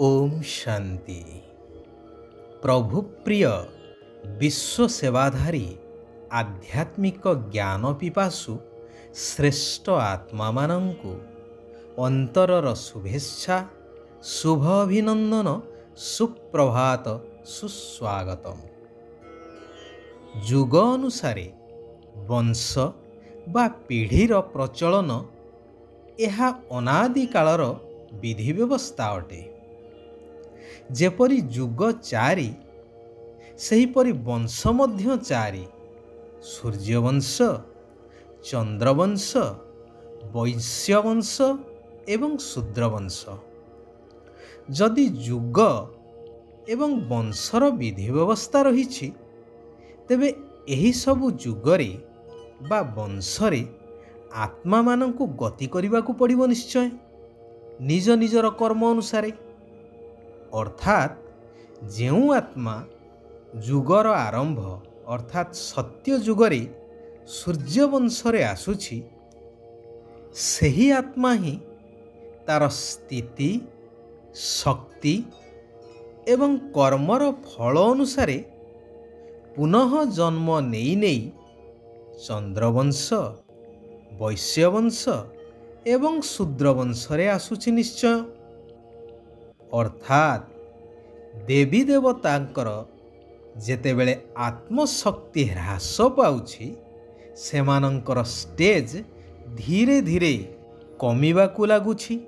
ओम शांति। प्रभु प्रिय विश्व सेवाधारी आध्यात्मिक ज्ञान पिपासु श्रेष्ठ आत्मा मानंकु अंतरर शुभेच्छा शुभ अभिनंदन सुप्रभात सुस्वागतम। जुग अनुसारे वंश बा पीढ़ीर प्रचलन यह अनादि कालर विधि व्यवस्था अटे। जेपरि जुग चारि सेहिपरि वंश मध्य चारि, सूर्यवंश, चंद्रवंश, वैश्यवंश एवं शूद्रवंश। जदि जुग एवं वंशर विधि व्यवस्था रही तेबे एही सबु जुगरे बा वंशरे आत्मा मानंकु गति करिबाकु पड़िबो निश्चय निज निजर कर्म अनुसारे। अर्थात जेउ आत्मा जुगर आरंभ अर्थात सत्य जुगरे सूर्यवंशरे आसुछि सेही आत्मा ही तार स्थिति शक्ति एवं कर्मर फल अनुसारे पुनः जन्म नेई नेई चंद्रवंश वैश्यवंश एवं शूद्रवंशरे आसुछि निश्चय। अर्थात देवी देवतांकर जेतेबेले आत्मशक्ति ह्रास पाउछि सेमानंकर स्टेज धीरे धीरे कमिबाकु लागुछि,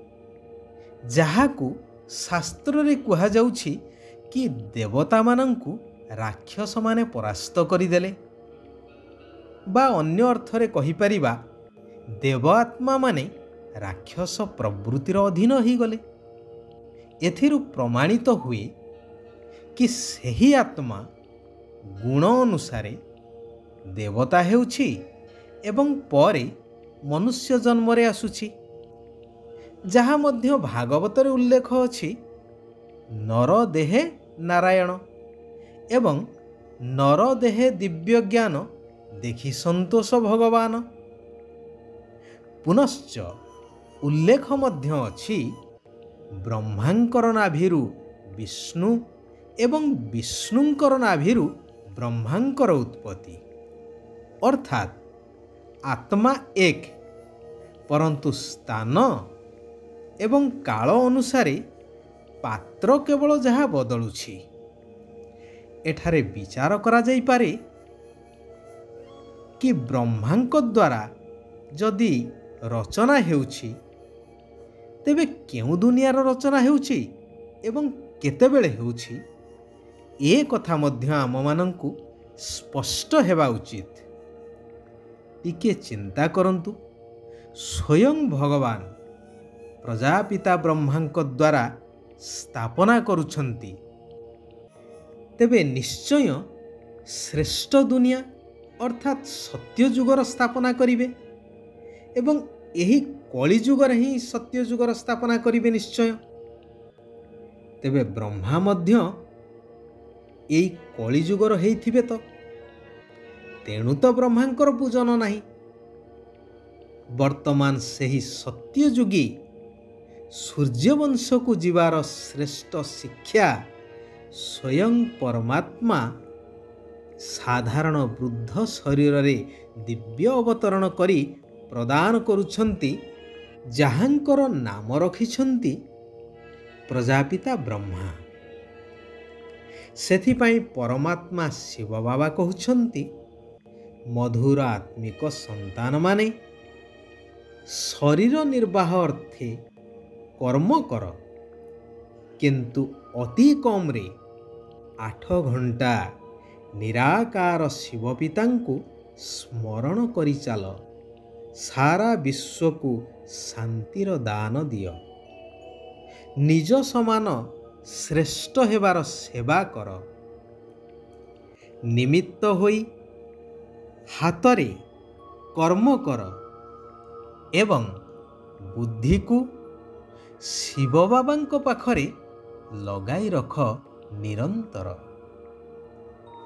जाहाकु शास्त्र रे कुहा जाउछि कि देवता मानंकु राक्षस माने परास्त करिदेले, बा अन्य अर्थरे कहि परिबा देव आत्मा माने राक्षस प्रवृत्तिर अधीन ही गले। एथिरु प्रमाणित हुए कि सही आत्मा गुण अनुसारे देवता हेउछि एवं परे मनुष्य जन्म रे आसुछि, जहा मध्य भागवतरे उल्लेख अछि नर देहे नारायण एवं नर देहे दिव्य ज्ञान देखि संतोष भगवान। पुनश्च उल्लेख मध्य अछि ब्रह्मांकर नाभिरु विष्णु एवं विष्णुंकर नाभिरु ब्रह्मांकर उत्पत्ति। अर्थात आत्मा एक परंतु स्थान एवं काल अनुसारे पात्र केवल जहा बदलुछि। एठारे विचार करा जाई पारे कि ब्रह्मांक द्वारा जदि रचना हेउछि तेबे केउ दुनियार रचना हेउछि एवं केतेबेले हेउछि ए कथा मध्य आम मानंकु स्पष्ट हेबा उचित। टिके चिंता करंतु, स्वयं भगवान प्रजापिता ब्रह्मांक द्वारा स्थापना करुछंती तेबे निश्चय श्रेष्ठ दुनिया अर्थात सत्य जुगर स्थापना करिवे एवं एही कली जुगर ही सत्य जुगर स्थापना करिवे निश्चय। तेबे ब्रह्मा मध्य एही कली जुगर हेइथिबे तो तेणु तो ब्रह्मांकर पूजन नाही। वर्तमान सेही सत्य जुगी सूर्यवंश को जीवार श्रेष्ठ शिक्षा स्वयं परमात्मा साधारण वृद्ध शरीर रे दिव्य अवतरण करी प्रदान करुछंती, जहांकर नाम रखिछंती प्रजापिता ब्रह्मा। सेथिपाई परमात्मा शिव बाबा कहउछंती मधुर आत्मिक संतान माने शरीर निर्वाह अर्थे कर्म कर, किंतु अति कम रे 8 घंटा निराकार शिव पितांकु स्मरण करि चाल, सारा विश्व को शांतिर दान दियो, निज समान श्रेष्ठ हेबार सेवा कर, निमित्त होई हातरे कर्म कर एवं बुद्धि को शिव बाबांको पाखरे लगाई रख निरंतर।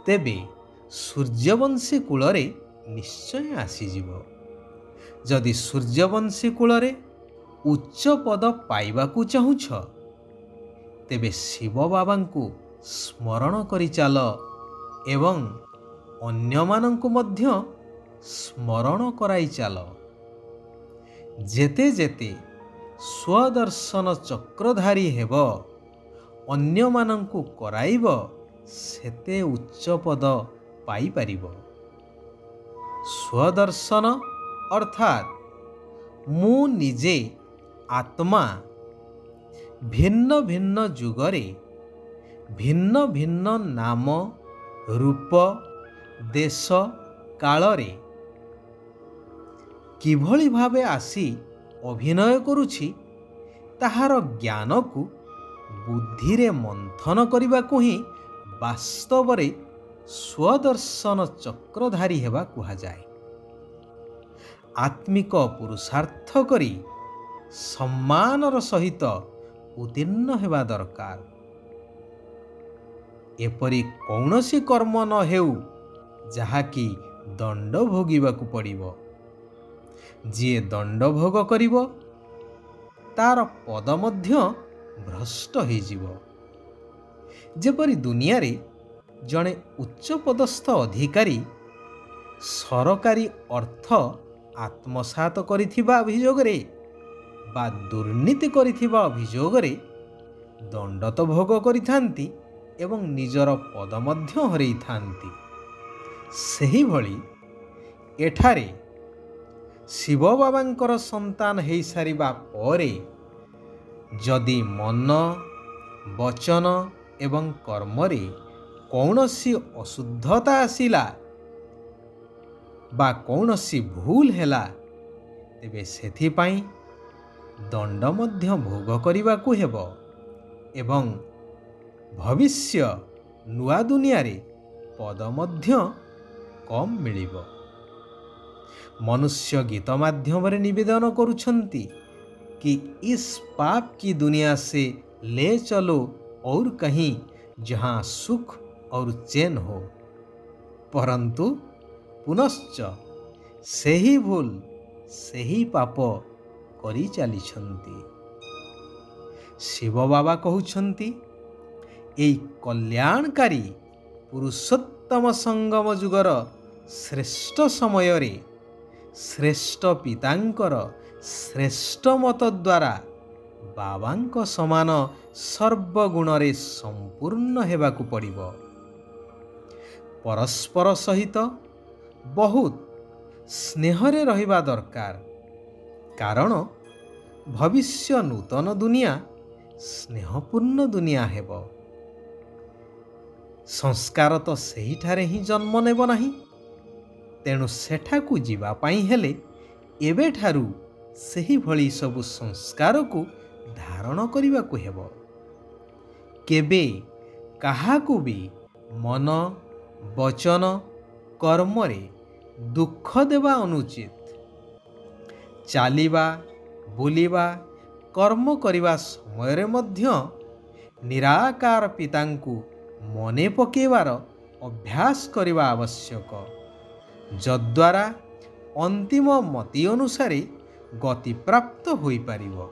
तेबे सूर्यवंशी कूलरे निश्चय आसीजिवो। जदि सूर्यवंशी कूलरे उच्च पद पाइबाकू चाहुछ ତେବେ ଶିବ ବାବାଙ୍କୁ ସ୍ମରଣ କରି ଚାଲ ଏବଂ ଅନ୍ୟମାନଙ୍କୁ ମଧ୍ୟ ସ୍ମରଣ କରାଇ ଚାଲ। ଯେତେ ଯେତେ ସ୍ୱଦର୍ଶନ ଚକ୍ରଧାରୀ ହେବ, ଅନ୍ୟମାନଙ୍କୁ କରାଇବ, ସେତେ ଉଚ୍ଚ ପଦ ପାଇପାରିବ। ସ୍ୱଦର୍ଶନ ଅର୍ଥାତ୍ ମୁଁ ନିଜେ ଆତ୍ମା ଭିନ୍ନ ଭିନ୍ନ ଯୁଗରେ ଭିନ୍ନ ଭିନ୍ନ ନାମ, ରୂପ, ଦେଶ, କାଳରେ କିଭଳି ଭାବେ ଆସି ଅଭିନୟ କରୁଛି, ତାହାର ଜ୍ଞାନକୁ ବୁଦ୍ଧିରେ ମନ୍ଥନ କରିବାକୁ ହିଁ ବାସ୍ତବରେ ସ୍ୱଦର୍ଶନ ଚକ୍ରଧାରୀ ହେବା କୁହାଯାଏ। ଆତ୍ମିକ ପୁରୁଷାର୍ଥ କରି ସମ୍ମାନର ସହିତ ଉତ୍ତୀର୍ଣ୍ଣ ହେବା ଦରକାର। ଏପରି କୌଣସି କର୍ମ ନ ହେଉ ଯାହାକି ଦଣ୍ଡ ଭୋଗିବାକୁ ପଡ଼ିବ। ଯିଏ ଦଣ୍ଡ ଭୋଗ କରିବ, ତାର ପଦ ମଧ୍ୟ ଭ୍ରଷ୍ଟ ହୋଇଯିବ। ଯେପରି ଦୁନିଆରେ ଜଣେ ଉଚ୍ଚପଦସ୍ଥ ଅଧିକାରୀ ସରକାରୀ ଅର୍ଥ ଆତ୍ମସାତ କରିଥିବା ଅଭିଯୋଗରେ ବା ଦୁର୍ନୀତି କରିଥିବା ଅଭିଯୋଗରେ ଦଣ୍ଡ ତ ଭୋଗ କରିଥାନ୍ତି ଏବଂ ନିଜର ପଦ ମଧ୍ୟ ହରାଇଥାନ୍ତି, ସେହିଭଳି ଏଠାରେ ଶିବ ବାବାଙ୍କର ସନ୍ତାନ ହୋଇସାରିବା ପରେ ଯଦି ମନ, ବଚନ ଏବଂ କର୍ମରେ କୌଣସି ଅଶୁଦ୍ଧତା ଆସିଲା ବା କୌଣସି ଭୁଲ ହେଲା, ତେବେ ସେଥିପାଇଁ ଦଣ୍ଡ ମଧ୍ୟ ଭୋଗ କରିବାକୁ ହେବ ଏବଂ ଭବିଷ୍ୟ ନୂଆ ଦୁନିଆରେ ପଦ ମଧ୍ୟ କମ୍ ମିଳିବ। ମନୁଷ୍ୟ ଗୀତ ମାଧ୍ୟମରେ ନିବେଦନ କରୁଛନ୍ତି कि इस पाप की दुनिया से ले चलो और कहीं जहाँ सुख और चैन हो, परंतु पुनश्च सही भूल सही पाप करी चलीछंती। शिव बाबा कहउछंती एई कल्याणकारी पुरुषोत्तम संगम जुगर श्रेष्ठ समय रे श्रेष्ठ पितांकर श्रेष्ठ मत द्वारा बाबांक समान सर्वगुण रे संपूर्ण हेबाकु पड़िबो। परस्पर सहित बहुत स्नेह रे रहिबा दरकार, कारण भविष्य नूतन दुनिया स्नेहपूर्ण दुनिया हेबो। संस्कार तो सही ठारे ही जन्म नेब नाही, तेणु सेठाकु जीवा पाई हेले एबे ठारू सही भली सबु संस्कार को धारण करने को हेब। केबे काहाकू भी मन, वचन, कर्म रे दुख देवा अनुचित। चालिबा, बुलिबा, कर्म करिबा समय रे मध्य निराकार पितांकु मने पकेबार अभ्यास करिबा आवश्यक, जद्वारा अंतिम मति अनुसारे गति प्राप्त होई पारिबो।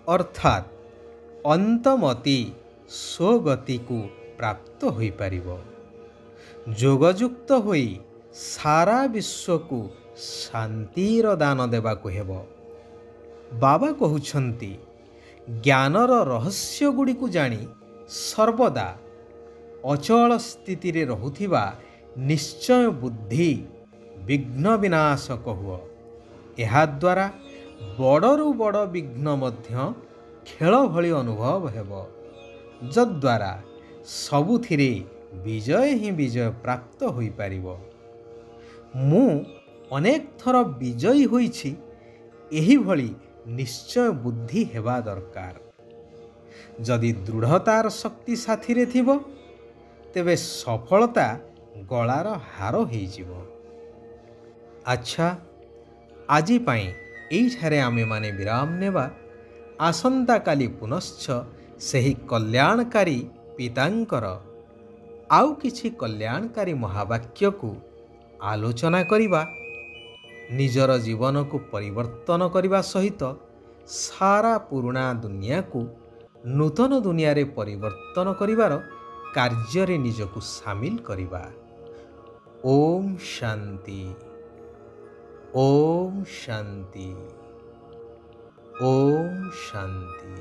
अर्थात अंतमति स्वगति को प्राप्त होई पारिबो। जोगयुक्त होई सारा विश्व को शांतिर दान देवा को हेबो। बाबा कहउछंती ज्ञानर रहस्य गुडी को जानी सर्वदा अचल स्थिति रे रहुथिबा निश्चय बुद्धि विघ्न विनाशक हुआ। एहा द्वारा बड़रू बड़ विघ्न मध्य खेल भली अनुभव हेब, जद्वारा सबुथिरे विजय ही विजय प्राप्त होई पारिबो। मु अनेक थर विजयी होईछि, एही भली निश्चय बुद्धि हेबा दरकार। जदि दृढ़तार शक्ति साथी रे थिबो, तेबे सफलता गलार हार होईजिबो। अच्छा, आजी पाई एइठारे आमे माने विराम नेबा। आसंता काली पुनश्च सही कल्याणकारी पितांकर आउ किछि कल्याणकारी महावाक्य को आलोचना करिबा। निजर जीवन को परिवर्तन करिबा सहित सारा पुराना दुनिया को ନୂତନ ଦୁନିଆରେ ପରିବର୍ତ୍ତନ କରିବାର କାର୍ଯ୍ୟରେ ନିଜକୁ ସାମିଲ କରିବା। ଓମ୍ ଶାନ୍ତି। ଓମ୍ ଶାନ୍ତି। ଓମ୍ ଶାନ୍ତି।